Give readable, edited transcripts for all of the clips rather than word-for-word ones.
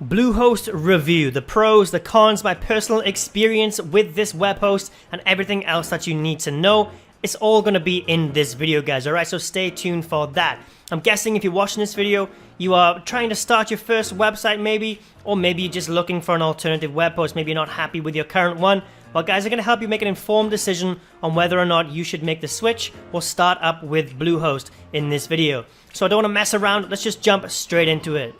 Bluehost review, the pros, the cons, my personal experience with this web host, and everything else that you need to know. It's all going to be in this video, guys, alright? So stay tuned for that. I'm guessing if you're watching this video, you are trying to start your first website maybe, or maybe you're just looking for an alternative web host, maybe you're not happy with your current one. Well, guys, I'm going to help you make an informed decision on whether or not you should make the switch or start up with Bluehost in this video. So I don't want to mess around, let's just jump straight into it.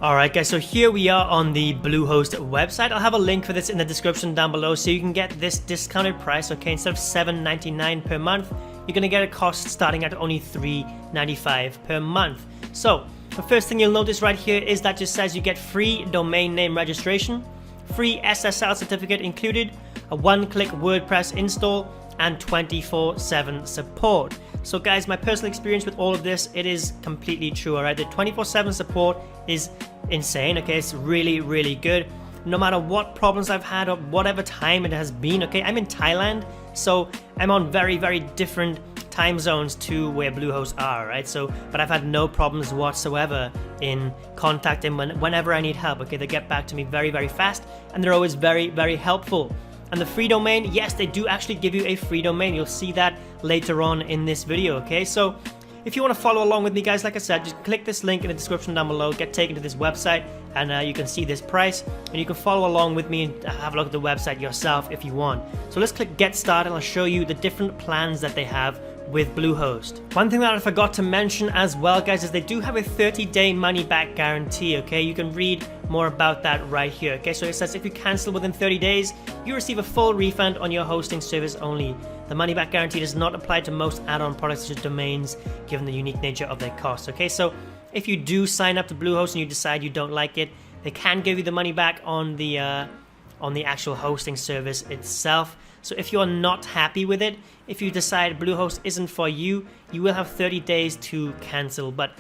Alright guys, so here we are on the Bluehost website. I'll have a link for this in the description down below so you can get this discounted price, okay? Instead of $7.99 per month, you're going to get a cost starting at only $3.95 per month. So, the first thing you'll notice right here is that just says you get free domain name registration, free SSL certificate included, a one-click WordPress install, and 24/7 support. So guys, my personal experience with all of this, it is completely true, alright? The 24/7 support is insane, okay? It's really, really good. No matter what problems I've had or whatever time it has been, okay? I'm in Thailand, so I'm on very, very different time zones to where Bluehost are, right? So, but I've had no problems whatsoever in contacting whenever I need help, okay? They get back to me very, very fast, and they're always very, very helpful. And the free domain, yes, they do actually give you a free domain. You'll see that later on in this video, okay? So if you want to follow along with me, guys, like I said, just click this link in the description down below, get taken to this website, and you can see this price, and you can follow along with me and have a look at the website yourself if you want. So let's click Get Started, and I'll show you the different plans that they have with Bluehost. One thing that I forgot to mention as well, guys, is they do have a 30-day money-back guarantee, okay? You can read more about that right here, okay? So it says if you cancel within 30 days, you receive a full refund on your hosting service only. The money-back guarantee does not apply to most add-on products such as domains, given the unique nature of their costs, okay? So if you do sign up to Bluehost and you decide you don't like it, they can give you the money back on the actual hosting service itself. So if you're not happy with it, if you decide Bluehost isn't for you, you will have 30 days to cancel. But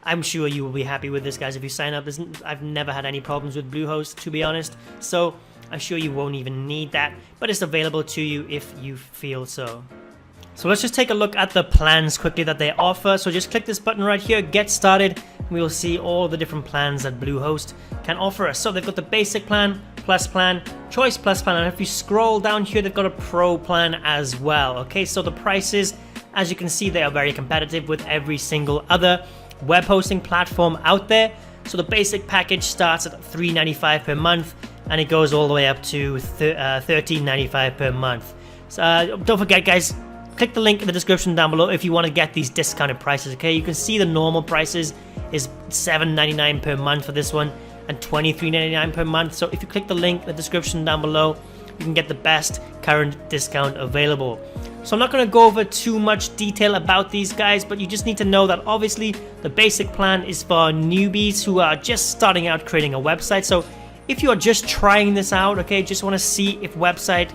I'm sure you will be happy with this, guys. If you sign up, I've never had any problems with Bluehost, to be honest. So I'm sure you won't even need that. But it's available to you if you feel so. So let's just take a look at the plans quickly that they offer. So just click this button right here, Get Started, and we will see all the different plans that Bluehost can offer us. So they've got the basic plan, plus plan, choice plus plan, and if you scroll down here, they've got a pro plan as well, okay? So the prices, as you can see, they are very competitive with every single other web hosting platform out there. So the basic package starts at $3.95 per month, and it goes all the way up to $13.95 per month. So don't forget, guys, click the link in the description down below if you want to get these discounted prices, okay? You can see the normal prices is $7.99 per month for this one and $23.99 per month. So if you click the link in the description down below, you can get the best current discount available. So I'm not going to go over too much detail about these guys, but you just need to know that obviously the basic plan is for newbies who are just starting out creating a website. So if you are just trying this out, okay, just want to see if a website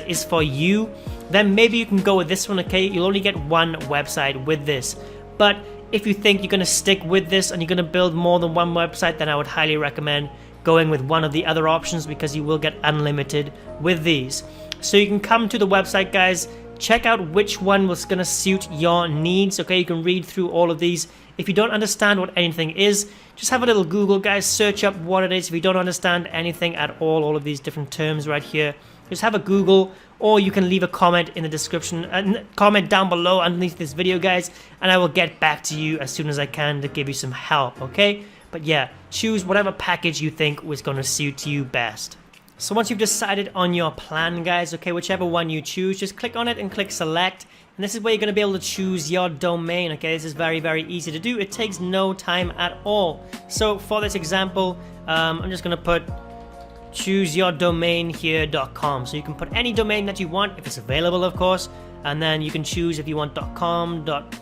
is for you, then maybe you can go with this one, okay? You'll only get one website with this. But if you think you're going to stick with this and you're going to build more than one website, then I would highly recommend going with one of the other options because you will get unlimited with these. So you can come to the website, guys, check out which one was going to suit your needs, okay? You can read through all of these. If you don't understand what anything is, just have a little Google, guys, search up what it is. If you don't understand anything at all of these different terms right here, just have a Google, or you can leave a comment in the description, comment down below underneath this video, guys, and I will get back to you as soon as I can to give you some help, okay? But yeah, choose whatever package you think was going to suit you best. So once you've decided on your plan, guys, okay, whichever one you choose, just click on it and click select. And this is where you're going to be able to choose your domain, okay? This is very, very easy to do. It takes no time at all. So for this example, I'm just going to put chooseyourdomainhere.com. So you can put any domain that you want, if it's available, of course. And then you can choose if you want .com, .blog,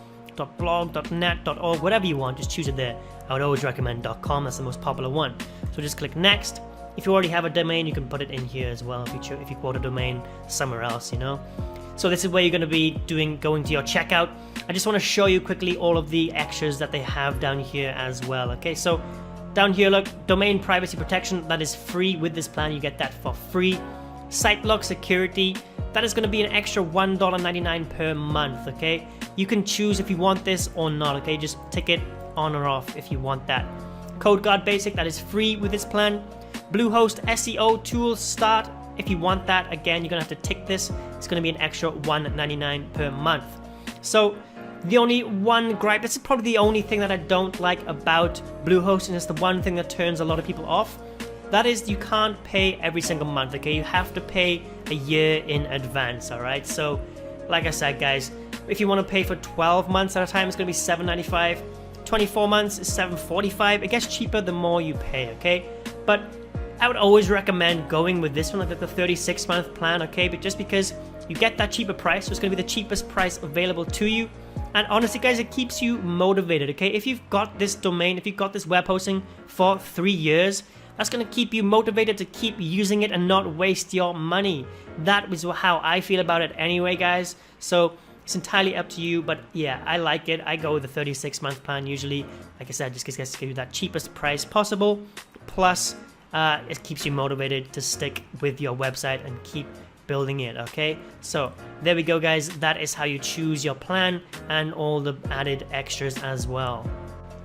.net, .org, whatever you want, just choose it there. I would always recommend .com, that's the most popular one. So just click next. If you already have a domain, you can put it in here as well if you quote a domain somewhere else, you know. So this is where you're going to be going to your checkout. I just want to show you quickly all of the extras that they have down here as well, okay? So down here, look, domain privacy protection, that is free with this plan. You get that for free. Site block security, that is going to be an extra $1.99 per month, okay? You can choose if you want this or not, okay? Just tick it on or off if you want that. Code Guard Basic, that is free with this plan. Bluehost SEO Tools Start, if you want that, again, you're gonna have to tick this. It's gonna be an extra $1.99 per month. So the only one gripe, this is probably the only thing that I don't like about Bluehost, and it's the one thing that turns a lot of people off. That is, you can't pay every single month, okay? You have to pay a year in advance, all right? So, like I said, guys, if you want to pay for 12 months at a time, it's going to be $7.95. 24 months is $7.45. It gets cheaper the more you pay, okay? But I would always recommend going with this one, like the 36-month plan, okay? But just because you get that cheaper price, so it's going to be the cheapest price available to you. And honestly, guys, it keeps you motivated, okay? If you've got this domain, if you've got this web hosting for 3 years, that's going to keep you motivated to keep using it and not waste your money. That is how I feel about it anyway, guys. So it's entirely up to you, but yeah, I like it. I go with the 36-month plan usually. Like I said, just because it gives you that cheapest price possible. Plus, it keeps you motivated to stick with your website and keep building it, okay? So there we go, guys. That is how you choose your plan and all the added extras as well.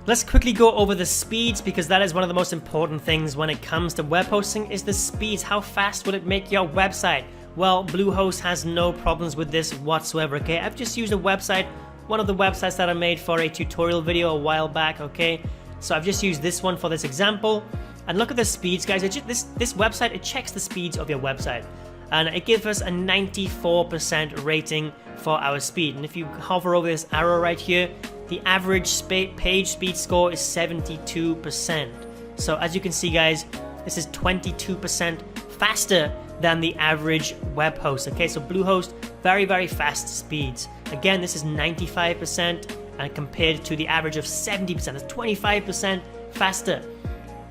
Let's quickly go over the speeds, because that is one of the most important things when it comes to web hosting, is the speeds. How fast will it make your website? Well, Bluehost has no problems with this whatsoever, okay? I've just used a website, one of the websites that I made for a tutorial video a while back, okay? So I've just used this one for this example. And look at the speeds, guys. This website, it checks the speeds of your website. And it gives us a 94% rating for our speed. And if you hover over this arrow right here, the average page speed score is 72%. So as you can see, guys, this is 22% faster than the average web host. Okay, so Bluehost, very, very fast speeds. Again, this is 95%, and compared to the average of 70%, that's 25% faster.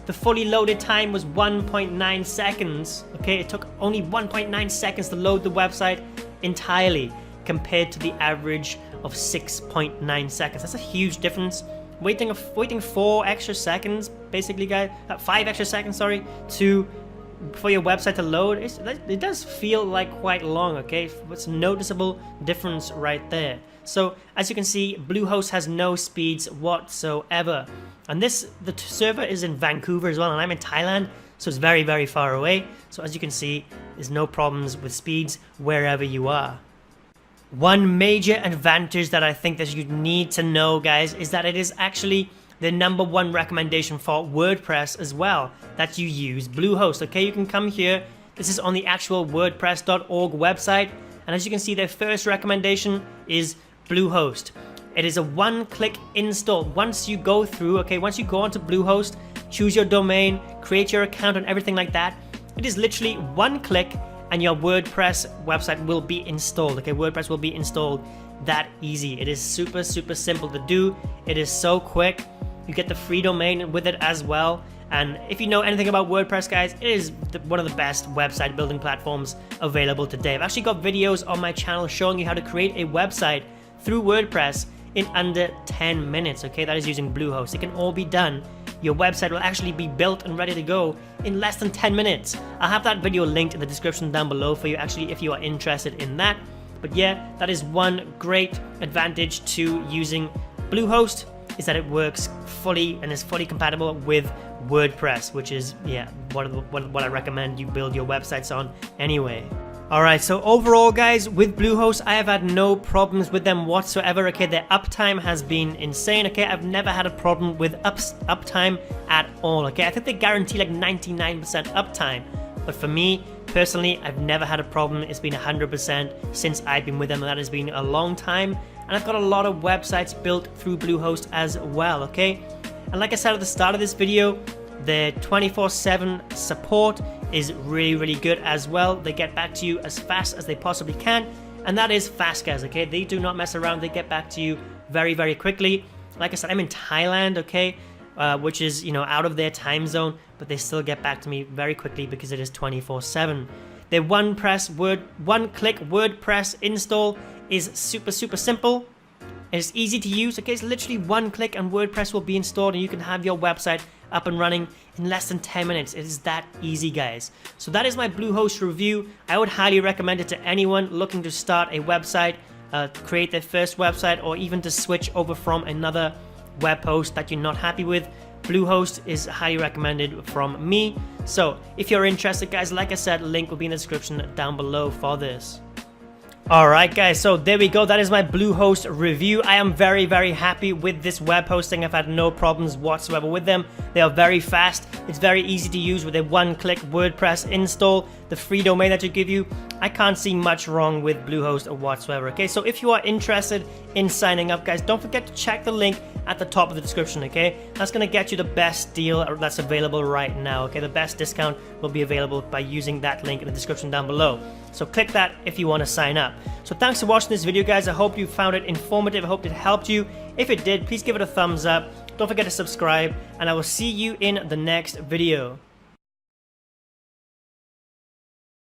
The fully loaded time was 1.9 seconds. Okay, it took only 1.9 seconds to load the website entirely, compared to the average of 6.9 seconds. That's a huge difference. Waiting 4 extra seconds, basically, guys, 5 extra seconds, sorry, for your website to load. It does feel like quite long, okay? It's a noticeable difference right there. So as you can see, Bluehost has no speeds whatsoever. And the server is in Vancouver as well, and I'm in Thailand, so it's very, very far away. So as you can see, there's no problems with speeds wherever you are. One major advantage that I think that you need to know, guys, is that it is actually the #1 recommendation for WordPress as well, that you use Bluehost. Okay, you can come here. This is on the actual WordPress.org website, and as you can see, their first recommendation is Bluehost. It is a one-click install. Once you go through, okay, once you go onto Bluehost, choose your domain, create your account and everything like that, it is literally one click and your WordPress website will be installed. Okay, WordPress will be installed that easy. It is super, super simple to do. It is so quick. You get the free domain with it as well. And if you know anything about WordPress, guys, it is one of the best website building platforms available today. I've actually got videos on my channel showing you how to create a website through WordPress in under 10 minutes. Okay, that is using Bluehost. It can all be done. Your website will actually be built and ready to go in less than 10 minutes. I'll have that video linked in the description down below for you, actually, if you are interested in that. But yeah, that is one great advantage to using Bluehost, is that it works fully and is fully compatible with WordPress, which is, yeah, what I recommend you build your websites on anyway. Alright, so overall, guys, with Bluehost, I have had no problems with them whatsoever. Okay, their uptime has been insane. Okay, I've never had a problem with uptime at all. Okay, I think they guarantee like 99% uptime, but for me personally, I've never had a problem. It's been 100% since I've been with them, and that has been a long time. And I've got a lot of websites built through Bluehost as well. Okay, and like I said at the start of this video, their 24/7 support is really, really good as well. They get back to you as fast as they possibly can, and that is fast, guys. Okay, they do not mess around. They get back to you very, very quickly. Like I said, I'm in Thailand, okay, which is, you know, out of their time zone, but they still get back to me very quickly because it is 24/7. Their one-click WordPress install is super, super simple. It's easy to use. Okay, it's literally one click and WordPress will be installed, and you can have your website up and running in less than 10 minutes. It is that easy, guys. So that is my Bluehost review. I would highly recommend it to anyone looking to start a website, create their first website, or even to switch over from another web host that you're not happy with. Bluehost is highly recommended from me. So if you're interested, guys, like I said, link will be in the description down below for this. Alright guys, so there we go. That is my Bluehost review. I am very, very happy with this web hosting. I've had no problems whatsoever with them. They are very fast. It's very easy to use with a one-click WordPress install. The free domain that they give you, I can't see much wrong with Bluehost whatsoever. Okay, so if you are interested in signing up, guys, don't forget to check the link at the top of the description, okay? That's going to get you the best deal that's available right now, okay? The best discount will be available by using that link in the description down below. So click that if you want to sign up. So thanks for watching this video, guys. I hope you found it informative. I hope it helped you. If it did, please give it a thumbs up. Don't forget to subscribe, and I will see you in the next video.